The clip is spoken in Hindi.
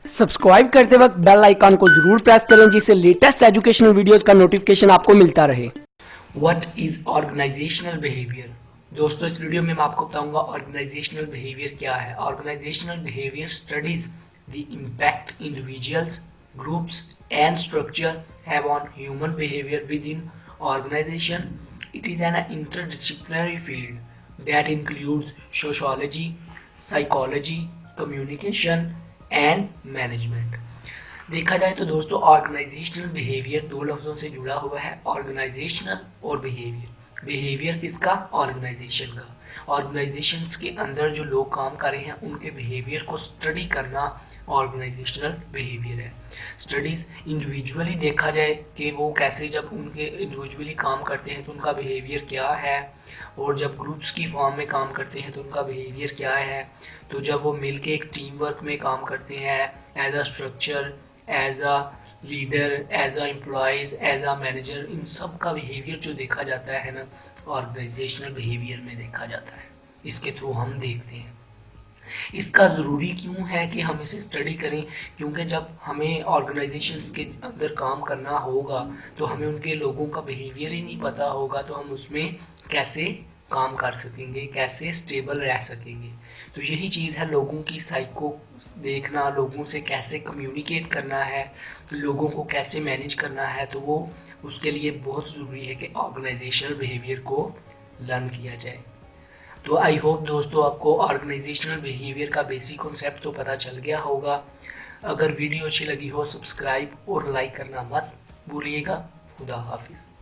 सब्सक्राइब करते वक्त बेल आइकन को जरूर प्रेस करें जिससे लेटेस्ट एजुकेशनल वीडियोस का नोटिफिकेशन आपको मिलता रहे। What is organisational behaviour? दोस्तों, इस वीडियो में मैं आपको बताऊंगा ऑर्गेनाइजेशनल बिहेवियर क्या है। Organisational behaviour studies the impact individuals, groups and structure have on human behaviour within organisation. It is an interdisciplinary field that includes sociology, psychology, communication and management. देखा जाए तो दोस्तों ऑर्गेनाइजेशनल बिहेवियर दो लफ्ज़ों से जुड़ा हुआ है, ऑर्गेनाइजेशनल और बिहेवियर। बिहेवियर किसका? ऑर्गेनाइजेशन का। ऑर्गेनाइजेशंस के अंदर जो लोग काम कर रहे हैं उनके बिहेवियर को स्टडी करना ऑर्गेनाइजेशनल बिहेवियर है। स्टडीज इंडिविजुअली देखा जाए कि वो कैसे जब उनके इंडिविजुअली काम करते हैं तो उनका बिहेवियर क्या है, और जब ग्रुप्स की फॉर्म में काम करते हैं तो उनका बिहेवियर क्या है। तो जब वो मिलके एक टीम वर्क में काम करते हैं as a structure, as a leader, as a employees, as a manager, इन सब का बिहेवियर जो देखा जाता है ना, ऑर्गेनाइजेशनल बिहेवियर में देखा जाता है। इसके थ्रू हम देखते हैं। इसका ज़रूरी क्यों है कि हम इसे स्टडी करें? क्योंकि जब हमें ऑर्गेनाइजेशंस के अंदर काम करना होगा तो हमें उनके लोगों का बिहेवियर ही नहीं पता होगा, तो हम उसमें कैसे काम कर सकेंगे, कैसे स्टेबल रह सकेंगे। तो यही चीज़ है, लोगों की साइको देखना, लोगों से कैसे कम्युनिकेट करना है, लोगों को कैसे मैनेज करना है। तो वो उसके लिए बहुत ज़रूरी है कि ऑर्गेनाइजेशनल बिहेवियर को लर्न किया जाए। तो आई होप दोस्तों आपको ऑर्गेनाइजेशनल बिहेवियर का बेसिक कॉन्सेप्ट तो पता चल गया होगा। अगर वीडियो अच्छी लगी हो सब्सक्राइब और लाइक करना मत भूलिएगा। खुदा हाफिज़।